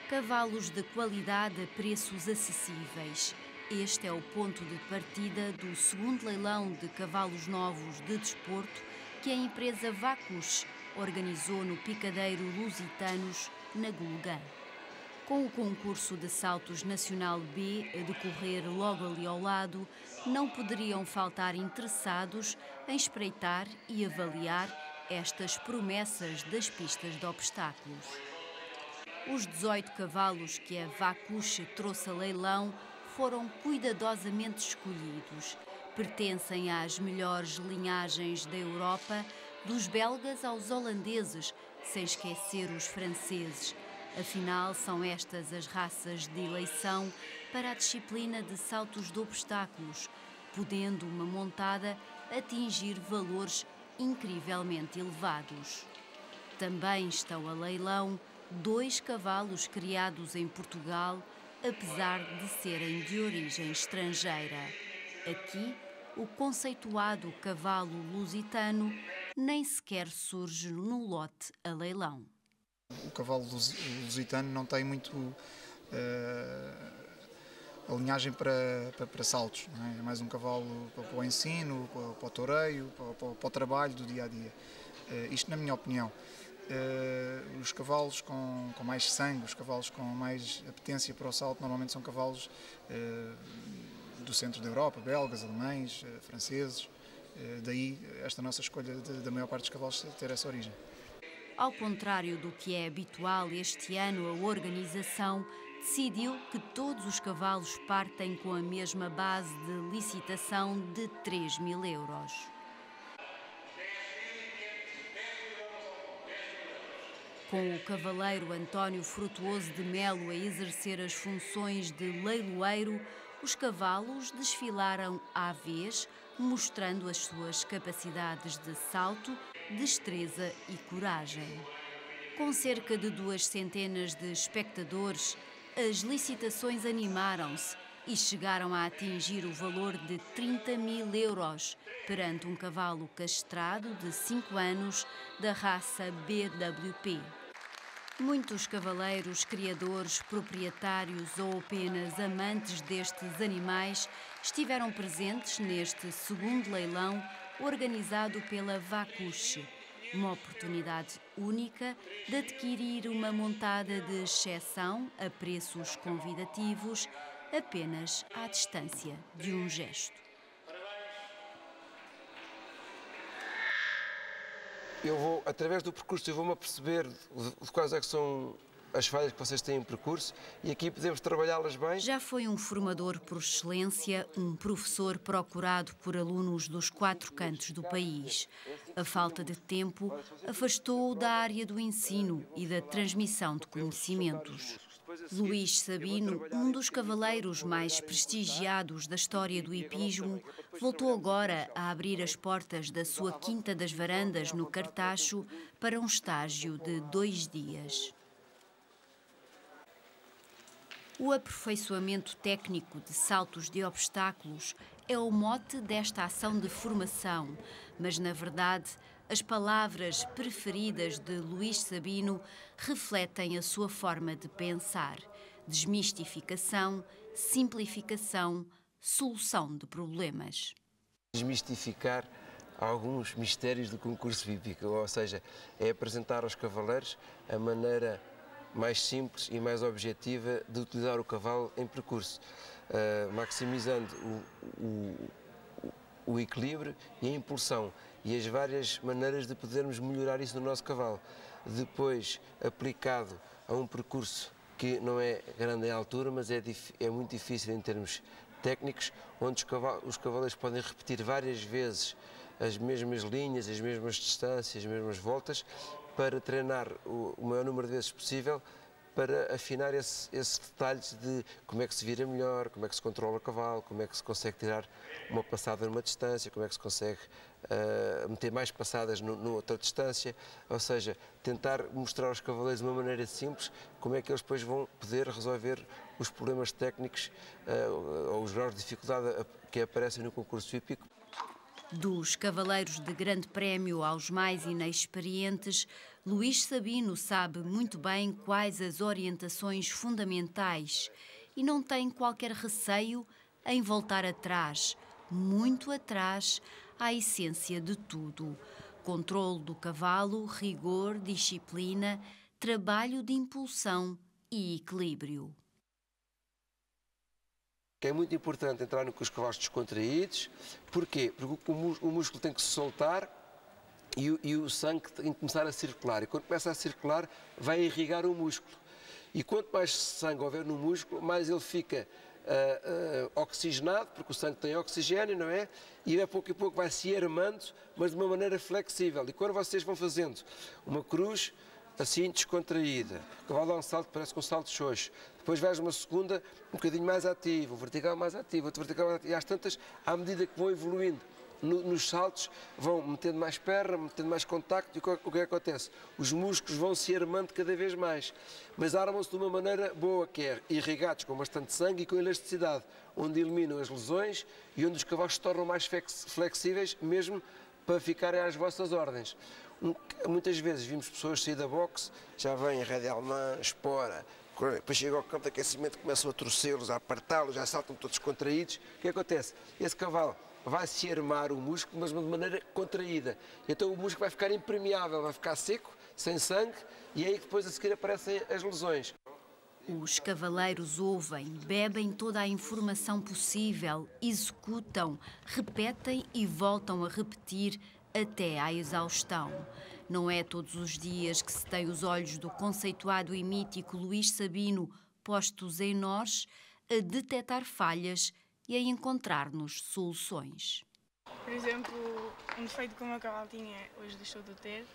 Cavalos de qualidade a preços acessíveis. Este é o ponto de partida do segundo leilão de cavalos novos de desporto que a empresa Vacus organizou no Picadeiro Lusitanos, na Gulgã. Com o concurso de saltos Nacional B a decorrer logo ali ao lado, não poderiam faltar interessados em espreitar e avaliar estas promessas das pistas de obstáculos. Os 18 cavalos que a Vacus trouxe a leilão foram cuidadosamente escolhidos. Pertencem às melhores linhagens da Europa, dos belgas aos holandeses, sem esquecer os franceses. Afinal, são estas as raças de eleição para a disciplina de saltos de obstáculos, podendo uma montada atingir valores incrivelmente elevados. Também estão a leilão 2 cavalos criados em Portugal, apesar de serem de origem estrangeira. Aqui, o conceituado cavalo lusitano nem sequer surge no lote a leilão. O cavalo lusitano não tem muito a linhagem para saltos, não é? É mais um cavalo para o ensino, para o toureio, para o trabalho do dia a dia. Isto na minha opinião. Os cavalos com mais sangue, os cavalos com mais apetência para o salto, normalmente são cavalos do centro da Europa, belgas, alemães, franceses. Daí esta nossa escolha da maior parte dos cavalos ter essa origem. Ao contrário do que é habitual este ano, a organização decidiu que todos os cavalos partem com a mesma base de licitação de 3.000 euros. Com o cavaleiro António Frutuoso de Melo a exercer as funções de leiloeiro, os cavalos desfilaram à vez, mostrando as suas capacidades de salto, destreza e coragem. Com cerca de 200 de espectadores, as licitações animaram-se e chegaram a atingir o valor de 30.000 euros perante um cavalo castrado de 5 anos da raça BWP. Muitos cavaleiros, criadores, proprietários ou apenas amantes destes animais estiveram presentes neste segundo leilão organizado pela Vacus. Uma oportunidade única de adquirir uma montada de exceção a preços convidativos, apenas à distância de um gesto. Eu vou, através do percurso, eu vou-me aperceber de quais é que são as falhas que vocês têm em percurso e aqui podemos trabalhá-las bem. Já foi um formador por excelência, um professor procurado por alunos dos 4 cantos do país. A falta de tempo afastou-o da área do ensino e da transmissão de conhecimentos. Luís Sabino, um dos cavaleiros mais prestigiados da história do hipismo, voltou agora a abrir as portas da sua Quinta das Varandas, no Cartacho, para um estágio de 2 dias. O aperfeiçoamento técnico de saltos de obstáculos é o mote desta ação de formação, mas, na verdade, as palavras preferidas de Luís Sabino refletem a sua forma de pensar: desmistificação, simplificação, solução de problemas. Desmistificar alguns mistérios do concurso hípico, ou seja, é apresentar aos cavaleiros a maneira mais simples e mais objetiva de utilizar o cavalo em percurso, maximizando o equilíbrio e a impulsão e as várias maneiras de podermos melhorar isso no nosso cavalo. Depois, aplicado a um percurso que não é grande em altura, mas é muito difícil em termos técnicos, onde os cavaleiros podem repetir várias vezes as mesmas linhas, as mesmas distâncias, as mesmas voltas, para treinar o maior número de vezes possível, para afinar esses detalhes de como é que se vira melhor, como é que se controla o cavalo, como é que se consegue tirar uma passada numa distância, como é que se consegue meter mais passadas noutra distância, ou seja, tentar mostrar aos cavaleiros de uma maneira simples como é que eles depois vão poder resolver os problemas técnicos ou os graus de dificuldade que aparecem no concurso hípico. Dos cavaleiros de grande prémio aos mais inexperientes, Luís Sabino sabe muito bem quais as orientações fundamentais e não tem qualquer receio em voltar atrás, muito atrás, à essência de tudo. Controlo do cavalo, rigor, disciplina, trabalho de impulsão e equilíbrio. É muito importante entrar com os cavalos descontraídos. Porquê? Porque o músculo tem que se soltar e o sangue tem que começar a circular. E quando começa a circular, vai irrigar o músculo. E quanto mais sangue houver no músculo, mais ele fica oxigenado, porque o sangue tem oxigênio, não é? E a pouco vai se armando, mas de uma maneira flexível. E quando vocês vão fazendo uma cruz assim descontraída, o cavalo dá um salto, parece com um salto xoxo, depois vais uma segunda um bocadinho mais ativo, o vertical mais ativo, outro vertical mais ativo, e às tantas, à medida que vão evoluindo nos saltos, vão metendo mais perna, metendo mais contacto, e o que acontece? Os músculos vão se armando cada vez mais, mas armam-se de uma maneira boa, que é irrigados com bastante sangue e com elasticidade, onde eliminam as lesões e onde os cavalos se tornam mais flexíveis, mesmo para ficarem às vossas ordens. Muitas vezes vimos pessoas sair da boxe, já vêm a rédea alemã, espora, depois chegam ao campo de aquecimento, começam a torcê-los, a apartá-los, já saltam todos contraídos. O que acontece? Esse cavalo vai-se armar o músculo, mas de uma maneira contraída. Então o músculo vai ficar impermeável, vai ficar seco, sem sangue, e é aí que depois a seguir aparecem as lesões. Os cavaleiros ouvem, bebem toda a informação possível, executam, repetem e voltam a repetir até à exaustão. Não é todos os dias que se tem os olhos do conceituado e mítico Luís Sabino postos em nós, a detectar falhas e a encontrar-nos soluções. Por exemplo, um defeito que o meu cavalo tinha, hoje deixou de o ter,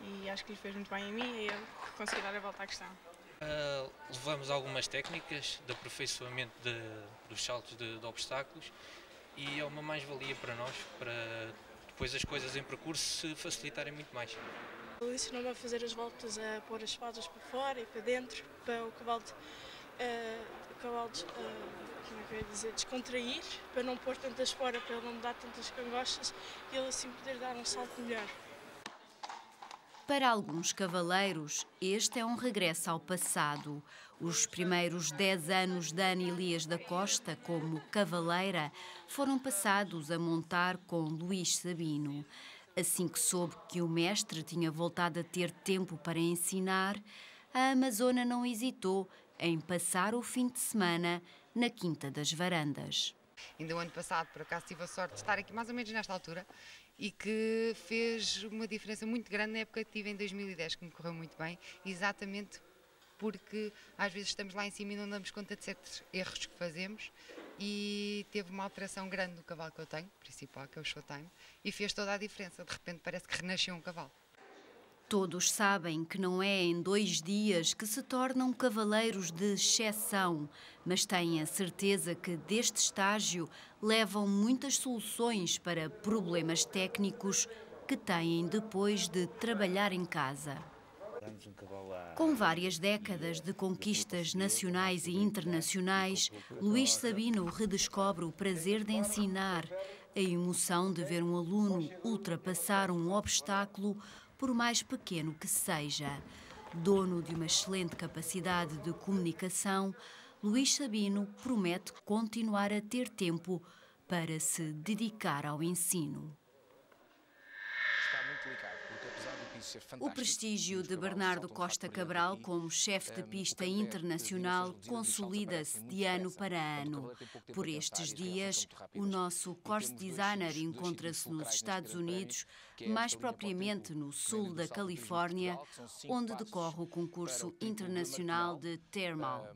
e acho que lhe fez muito bem a mim e ele conseguiu dar a volta à questão. Levamos algumas técnicas de aperfeiçoamento dos saltos de obstáculos e é uma mais-valia para nós, para depois as coisas em percurso se facilitarem muito mais. Ele ensinou-me a fazer as voltas, a pôr as espadas para fora e para dentro, para o cavalo, como é que eu ia dizer, descontrair, para não pôr tantas fora, para ele não me dar tantas cangostas e ele assim poder dar um salto melhor. Para alguns cavaleiros, este é um regresso ao passado. Os primeiros 10 anos de Ana Elias da Costa como cavaleira foram passados a montar com Luís Sabino. Assim que soube que o mestre tinha voltado a ter tempo para ensinar, a amazona não hesitou em passar o fim de semana na Quinta das Varandas. Ainda o ano passado, por acaso, tive a sorte de estar aqui mais ou menos nesta altura e que fez uma diferença muito grande na época que tive em 2010, que me correu muito bem, exatamente porque às vezes estamos lá em cima e não damos conta de certos erros que fazemos, e teve uma alteração grande no cavalo que eu tenho, principal, que é o Showtime, e fez toda a diferença. De repente parece que renasceu um cavalo. Todos sabem que não é em 2 dias que se tornam cavaleiros de exceção, mas têm a certeza que deste estágio levam muitas soluções para problemas técnicos que têm depois de trabalhar em casa. Com várias décadas de conquistas nacionais e internacionais, Luís Sabino redescobre o prazer de ensinar, a emoção de ver um aluno ultrapassar um obstáculo, por mais pequeno que seja. Dono de uma excelente capacidade de comunicação, Luís Sabino promete continuar a ter tempo para se dedicar ao ensino. O prestígio de Bernardo Costa Cabral como chefe de pista internacional consolida-se de ano para ano. Por estes dias, o nosso course designer encontra-se nos Estados Unidos, mais propriamente no sul da Califórnia, onde decorre o concurso internacional de Thermal.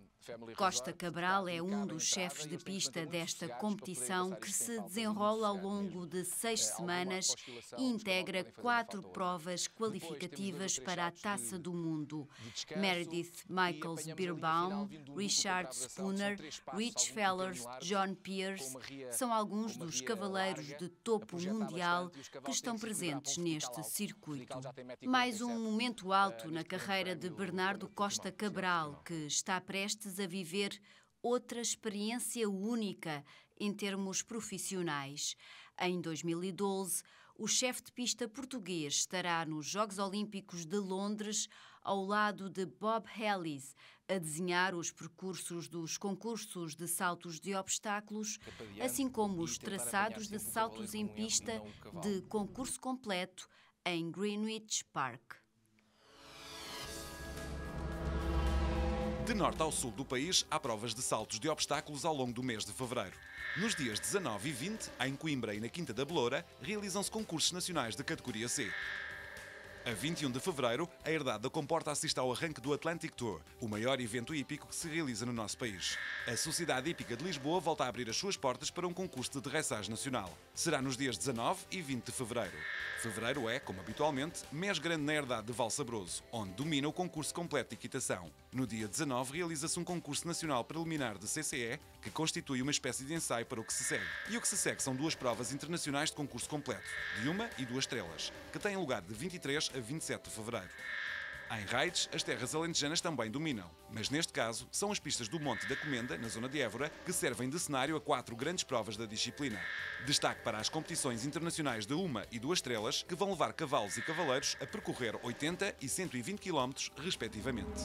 Costa Cabral é um dos chefes de pista desta competição que se desenrola ao longo de 6 semanas e integra 4 provas qualificativas para a Taça do Mundo. Meredith Michaels Beerbaum, Richard Spooner, Rich Fellers, John Pierce são alguns dos cavaleiros de topo mundial que estão presentes neste circuito. Mais um momento alto na carreira de Bernardo Costa Cabral, que está prestes a viver outra experiência única em termos profissionais. Em 2012, o chefe de pista português estará nos Jogos Olímpicos de Londres ao lado de Bob Ellis, a desenhar os percursos dos concursos de saltos de obstáculos, assim como os traçados de saltos em pista de concurso completo em Greenwich Park. De norte ao sul do país, há provas de saltos de obstáculos ao longo do mês de fevereiro. Nos dias 19 e 20, em Coimbra e na Quinta da Beloura, realizam-se concursos nacionais de categoria C. A 21 de fevereiro, a Herdade da Comporta assiste ao arranque do Atlantic Tour, o maior evento hípico que se realiza no nosso país. A Sociedade Hípica de Lisboa volta a abrir as suas portas para um concurso de dressage nacional. Será nos dias 19 e 20 de fevereiro. Fevereiro é, como habitualmente, mês grande na Herdade de Valsabroso, onde domina o concurso completo de equitação. No dia 19 realiza-se um concurso nacional preliminar de CCE, que constitui uma espécie de ensaio para o que se segue. E o que se segue são 2 provas internacionais de concurso completo, de 1 e 2 estrelas, que têm lugar de 23 a 27 de fevereiro. Em raids, as terras alentejanas também dominam, mas neste caso são as pistas do Monte da Comenda, na zona de Évora, que servem de cenário a 4 grandes provas da disciplina. Destaque para as competições internacionais de 1 e 2 estrelas, que vão levar cavalos e cavaleiros a percorrer 80 e 120 km, respectivamente.